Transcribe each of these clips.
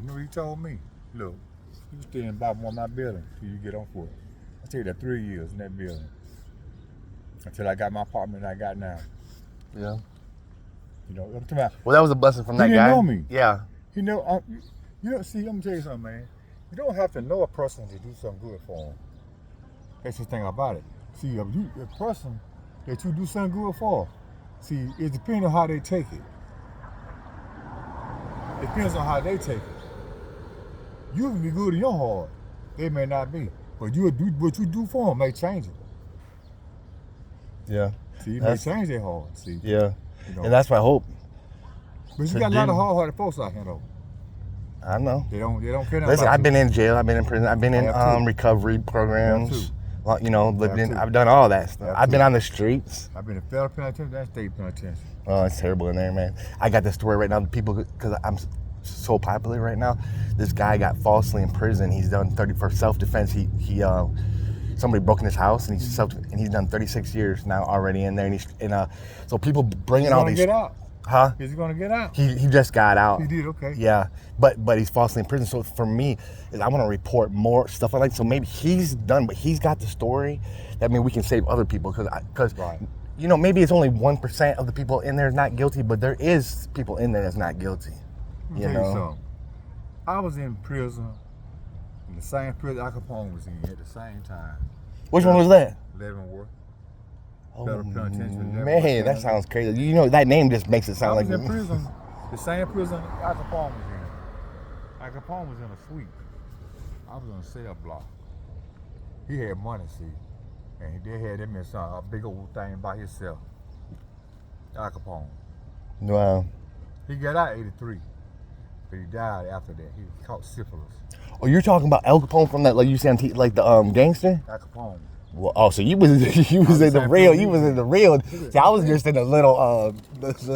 know what he told me? Look, you stay in about one of my buildings till you get on foot. I stayed there 3 years in that building. Until I got my apartment I got now. Yeah. You know, I'm talking about. Well, that was a blessing from that guy. He didn't know me. Yeah. You know, see, let me tell you something, man. You don't have to know a person to do something good for them. That's the thing about it. See, a person that you do something good for, see, it depends on how they take it. It depends on how they take it. You can be good in your heart. They may not be. But what you do for them may change it. Yeah. See, it may change their heart. See. Yeah. You know. And that's my hope. But you got a lot of hard-hearted folks out here, though. I know. They don't care about. Listen, I've been in jail. I've been in prison. I've been in recovery programs. You know, I've done all that stuff. I've been on the streets. I've been in federal penitentiary and state penitentiary. Oh, it's terrible in there, man. I got this story right now. People, because I'm so popular right now. This guy got falsely in prison. He's done 30 for self-defense. Somebody broke in his house and he's done 36 years now already in there. And so people bringing all these. Get out. Huh? Is he gonna get out? He just got out. He did, okay. Yeah, but he's falsely in prison. So for me, I want to report more stuff like that. So maybe he's done, but he's got the story. That means we can save other people because right. You know, maybe it's only 1% of the people in there is not guilty, but there is people in there that's not guilty. You know. I was in prison, in the same prison Al Capone was in at the same time. Which one was that? Leavenworth. Oh, man, that sounds crazy. You know, that name just makes it sound like... I was in prison, the same prison Al Capone was in. Al Capone was in a suite. I was on a cell block. He had money, see, and they had him in a big old thing by himself. Al Capone. Wow. He got out at 83, but he died after that. He caught syphilis. Oh, you're talking about Al Capone from that, like you said, like the gangster? Al Capone. Well, oh, so you was in the real. You was in the real. See, I was just in the little. It's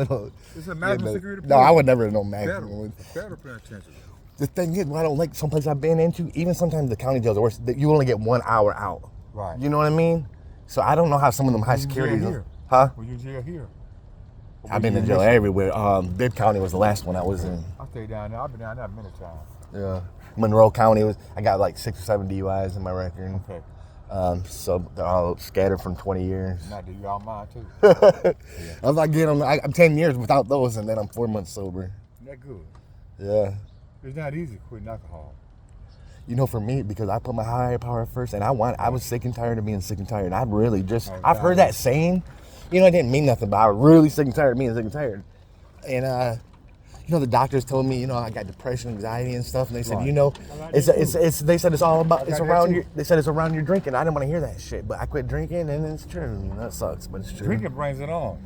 a maximum security. No, I would never know maximum. Federal penitentiary. The thing is, I don't like some places I've been into. Even sometimes the county jails are worse. You only get 1 hour out. Right. You know what I mean? So I don't know how some of them high security. Huh? Were you in jail here? I've been in jail everywhere. Bibb County was the last one I was in. I stayed down there. I've been down there many times. Yeah. Monroe County I got like 6 or 7 DUIs in my record. Okay. So they're all scattered from 20 years. Not that you all mine too. Yeah. I'm not getting. I'm 10 years without those, and then I'm 4 months sober. That good. Yeah. It's not easy quitting alcohol. You know, for me, because I put my higher power first, and I was sick and tired of being sick and tired. I've heard that saying. You know, it didn't mean nothing, but I was really sick and tired of being sick and tired. And you know, the doctors told me, you know, I got depression, anxiety, and stuff, and they said, right. You know, they said it's all about, it's around your, they said it's around your drinking. I didn't want to hear that shit, but I quit drinking, and it's true. That sucks, but it's true. Drinking brings it on.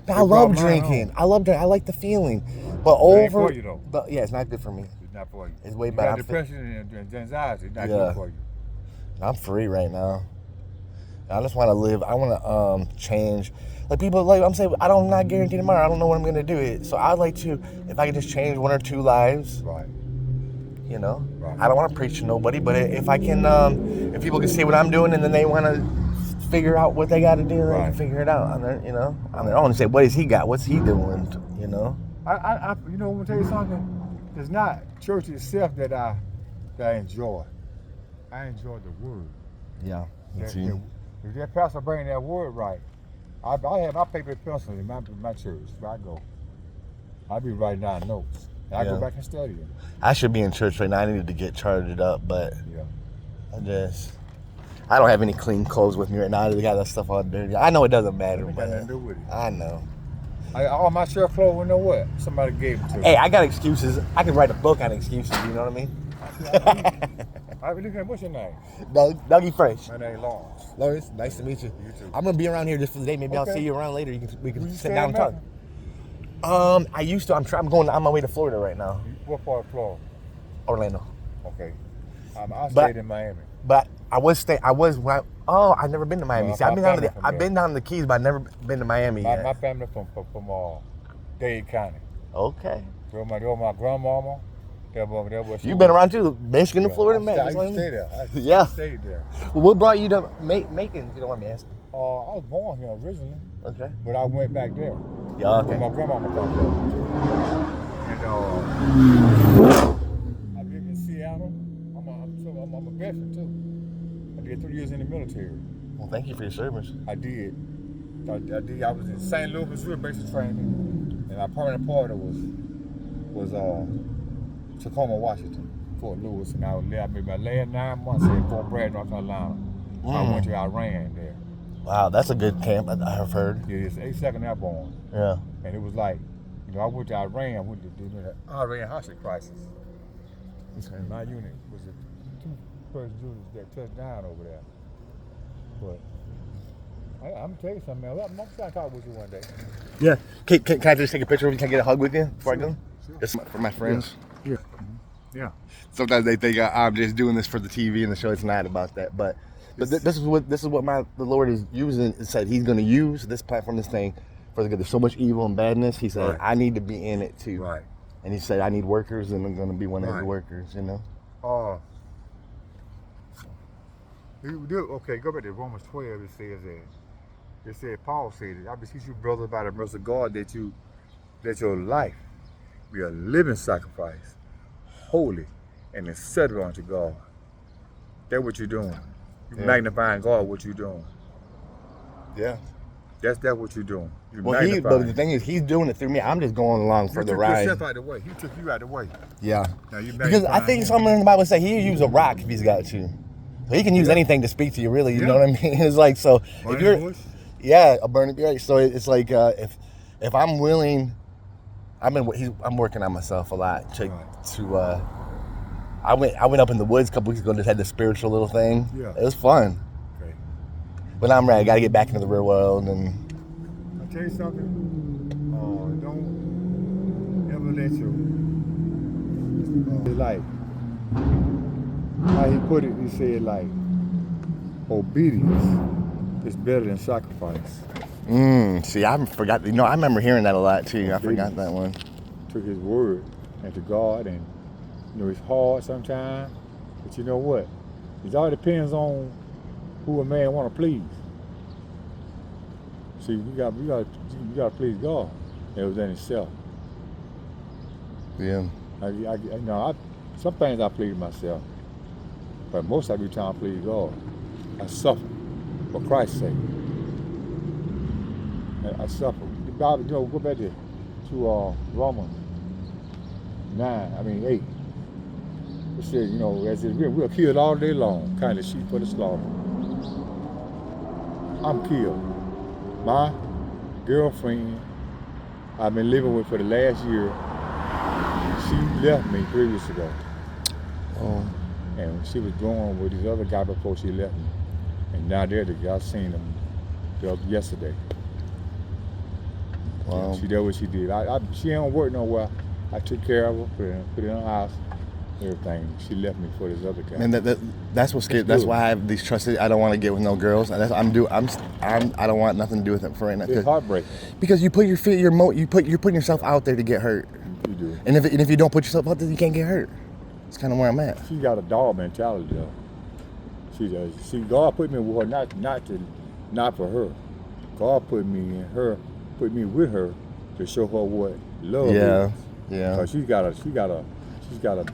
But I love drinking. I like the feeling, but it ain't for you, though. But yeah, it's not good for me. It's not for you. It's way you better. Got depression and anxiety. It's not good for you. I'm free right now. I just want to live. I want to change. Like people, like I'm saying, I'm not guaranteed tomorrow. I don't know when I'm gonna do it. So I'd like to, if I could just change 1 or 2 lives. Right. You know. Right. I don't want to preach to nobody, but if I can, if people can see what I'm doing and then they want to figure out what they got to do, they can figure it out on their, you know, on their own and say, what has he got? What's he doing? You know. You know, I'm gonna tell you something. It's not church itself that I enjoy. I enjoy the word. Yeah. If that pastor bring that word right, I have my paper and pencil in my church where I go. I be writing down notes. And I go back and study them. I should be in church right now. I need to get charged up, but I don't have any clean clothes with me right now. I got that stuff all dirty. I know it doesn't matter, but nothing to do with it. I know. All my shirt clothes, you know what? Somebody gave them to me. Hey, I got excuses. I can write a book on excuses. You know what I mean? What's your name? Dougie Fresh. My name Lawrence. Lawrence, nice to meet you. You too. I'm gonna be around here just for the day. Maybe I'll see you around later. We can sit down and talk. I used to. I'm going on my way to Florida right now. What part of Florida? Orlando. Okay. I stayed in Miami. But I've never been to Miami. See, I've been down to the Keys, but I've never been to Miami yet. My family from Dade County. Okay. Where my grandmama. You've been around too, Michigan and Florida, man. I used to stay there. I stayed there. Well, what brought you to Macon, if you don't mind me asking? I was born here originally. Okay. But I went back there. Yeah, okay. My grandmama come there. And veteran too. I did 3 years in the military. Well, thank you for your service. I did. I did. I was in St. Louis, Missouri, basic training, and my permanent party was Tacoma, Washington, Fort Lewis, and I was there. I made my last 9 months in Fort Bragg, North Carolina. So I went to Iran there. Wow, that's a good camp. I have heard. Yeah, it's 82nd Airborne. Yeah. And it was like, I went to Iran. I went to the Iran hostage crisis. And my unit was the 2 first units that touched down over there. But I'm gonna tell you something, man. I'm trying to talk with you one day. Yeah. Can I just take a picture of you? Can I get a hug with you before I go? Sure. Just for my friends. Yeah. Mm-hmm. Yeah. Sometimes they think I'm just doing this for the TV and the show. It's not about that, but this is what the Lord is using. It said He's going to use this platform, this thing, for the good. There's so much evil and badness. He said I need to be in it too. Right. And He said I need workers, and I'm going to be one of the workers. You know. Okay, go back to Romans 12. It says that. It said, Paul said it. I beseech you, brothers, by the mercy of God, that your life be a living sacrifice, holy and acceptable unto God. That's what you're doing. You're magnifying God. What you're doing. Yeah. That's what you're doing. You're but the thing is, He's doing it through me. I'm just going along for the ride. You took yourself out of the way. He took you out of the way. Yeah. Now because I think somewhere in the Bible say He'll use a rock if He's got to. So He can use anything to speak to you, really. You know what I mean? It's like, so if you're... bush? Yeah, a burning bush. So it's like if I'm willing, I'm working on myself a lot. I went up in the woods a couple weeks ago and just had this spiritual little thing. Yeah. It was fun. Okay. But I'm ready. I got to get back into the real world. And I'll tell you something. Don't ever let your life. How he put it, he said like, obedience is better than sacrifice. See, I forgot. I remember hearing that a lot too. I forgot that one. Took his word and to God, and it's hard sometimes, but you know what? It all depends on who a man want to please. See, you got to please God. It was in itself. Yeah. Some things I please myself, but most I be trying to please God. I suffer for Christ's sake. I suffer. The Bible, go back to Romans 8. It says, as if we're killed all day long, kind of sheep for the slaughter. I'm killed. My girlfriend I've been living with for the last year, she left me 3 weeks ago. Oh. And she was going with this other guy before she left me. And now they're together. I seen them yesterday. Wow. She did what she did. She don't work nowhere. I took care of her, put her in her house, everything. She left me for this other guy. Man, that's what's scary. That's why I have these trusted. I don't want to get with no girls. I don't want nothing to do with them for right now. It's heartbreaking. Because you put you're putting yourself out there to get hurt. You do. And if you don't put yourself out there, you can't get hurt. It's kind of where I'm at. She got a dog mentality though. She does. See, God put me with her not for her. God put me with her to show her what love is. Yeah. Because she's got a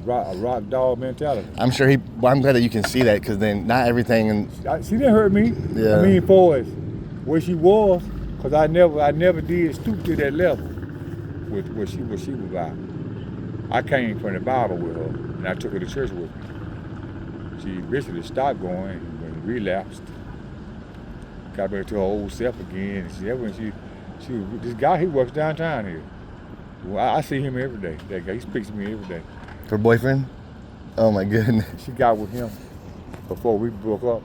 rock dog mentality. I'm sure I'm glad that you can see that, because then not everything. She didn't hurt me. Yeah. I mean, for where she was, because I never did stoop to that level with what she was like. I came from the Bible with her, and I took her to church with me. She basically stopped going and relapsed. Got back to her old self again. And this guy, he works downtown here. Well, I see him every day. That guy, he speaks to me every day. Her boyfriend? Oh my goodness. She got with him before we broke up.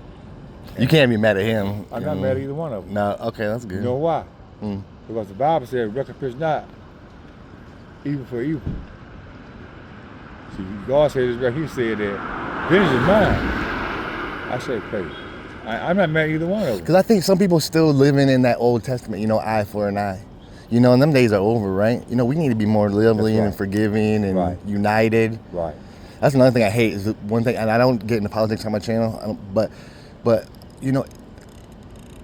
You can't be mad at him. I'm not mad at either one of them. No, okay, that's good. You know why? Because the Bible said, recompense not evil for evil. See, God said this, he said that, vengeance is mine. I said, pay. I'm not mad at either one of them. Because I think some people still living in that Old Testament, eye for an eye. And them days are over, right? We need to be more lovely and forgiving and united. Right. That's another thing I hate, is one thing, and I don't get into politics on my channel, but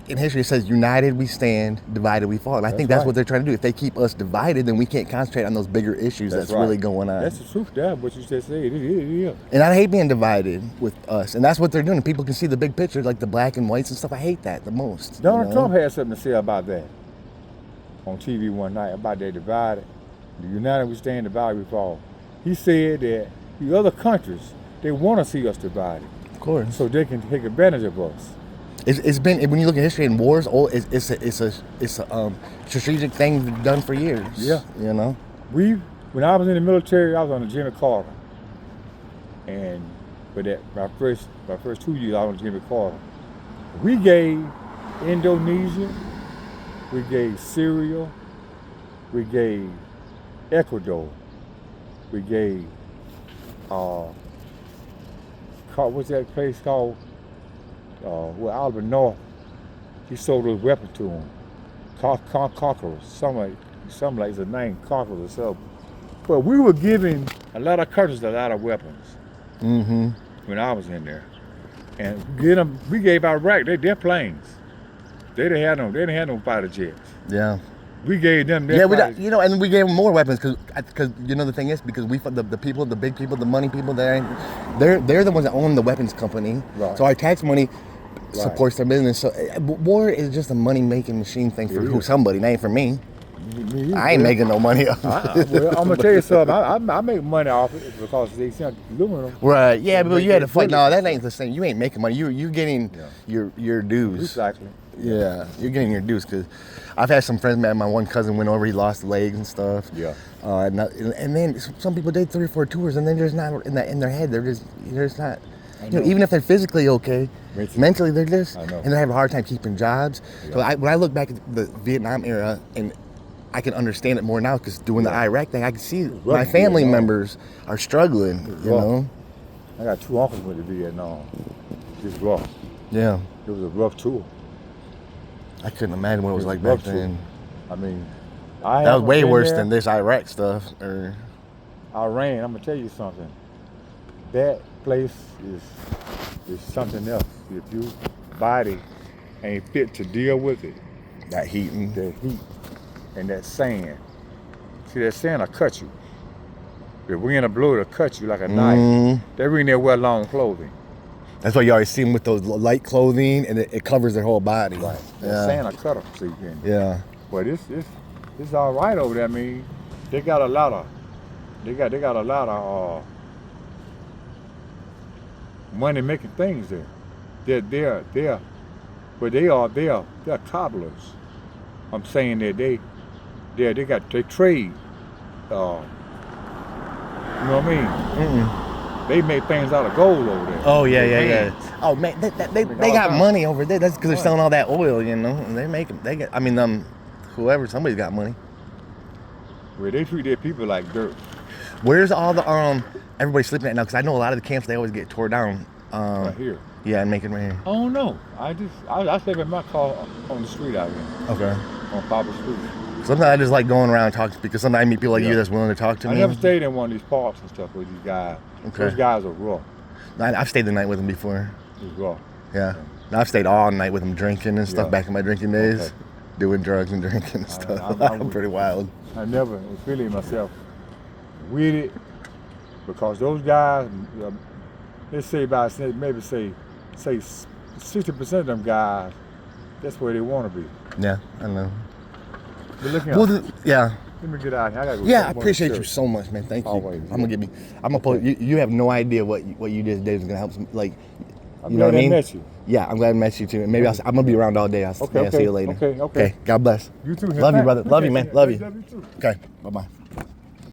in history it says, united we stand, divided we fall. And I think that's what they're trying to do. If they keep us divided, then we can't concentrate on those bigger issues that's really going on. That's the truth, that's what you just said. It is. And I hate being divided with us. And that's what they're doing. People can see the big picture, like the black and whites and stuff. I hate that the most. Donald Trump had something to say about that on TV one night, about that divided. The united we stand, divided we fall. He said that the other countries, they want to see us divided. Of course. So they can take advantage of us. It's been, when you look at history and wars, it's a strategic thing done for years. Yeah. You know? When I was in the military, I was on the Jimmy Carter. And for that, my first 2 years, I was on Jimmy Carter. We gave Indonesia, we gave Syria, we gave Ecuador, we gave, what's that place called? Albert North, he sold those weapons to him. Conquerors, something like it's a name, Conquerors or something. But we were giving a lot of countries a lot of weapons when I was in there. And we gave Iraq their planes. They didn't have no fighter jets. Yeah. We gave them their and we gave them more weapons because the thing is, because the people, the big people, the money people, they're the ones that own the weapons company. Right. So our tax money supports their business. So war is just a money-making machine thing for somebody, not for me. I ain't making no money off it. Well, I'm gonna tell you something. I make money off it because they sell aluminum. Right. Yeah, but you had to fight. No, that ain't the same. You ain't making money. You getting your dues. Recycling. Yeah, you're getting your dues, because I've had some friends, man. My one cousin went over, he lost legs and stuff. Yeah. And then some people did 3 or 4 tours, and then there's not in their head. They're just not. Even if they're physically okay, mentally they're just, and they have a hard time keeping jobs. Yeah. So when I look back at the Vietnam era, and I can understand it more now, because doing the Iraq thing, I can see my family members are struggling. You know. I got 2 uncles went to Vietnam. It's rough. Yeah. It was a rough tour. I couldn't imagine what it was like back then. I mean, that was way worse than this Iraq stuff. Iran, I'm gonna tell you something. That place is something else. If your body ain't fit to deal with it, that heat and that sand. See, that sand will cut you. The wind will blow, it'll cut you like a knife. They really need to wear long clothing. That's why you always see them with those light clothing, and it covers their whole body. Right. The sand will cut them, so you can. Yeah. But it's all right over there. I mean, they got a lot of money making things there. They're cobblers. I'm saying that they trade. You know what I mean? They make things out of gold over there. Oh yeah. Oh man, they got money over there. That's because they're selling all that oil, And they somebody's got money. Well, they treat their people like dirt. Where's all the everybody sleeping at now? Because I know a lot of the camps, they always get tore down. Right here. Yeah, in Macon right here. Oh no, I sleep in my car on the street out here. Okay. On Papa Street. Sometimes I just like going around and talking, because sometimes I meet people like you that's willing to talk to me. I never stayed in one of these parks and stuff with these guys. Okay. Those guys are rough. I've stayed the night with them before. It's rough. Yeah. I've stayed all night with them drinking and stuff back in my drinking days. Doing drugs and drinking and stuff. I'm pretty wild. I never affiliate myself with it, because those guys, let's say maybe say 60% of them guys, that's where they want to be. Yeah, I know. But looking yeah. Let me get out here. I gotta go. Yeah, I appreciate you so much, man. Thank you. Always. I'm gonna post. You have no idea what you just did is gonna help some, like. I'm glad I met you. Yeah, I'm glad I met you too. And maybe I'm gonna be around all day. I'll see you later. Okay. God bless. You too. Love you, brother. Love you, man. Love you. Love you too. Okay. Bye-bye.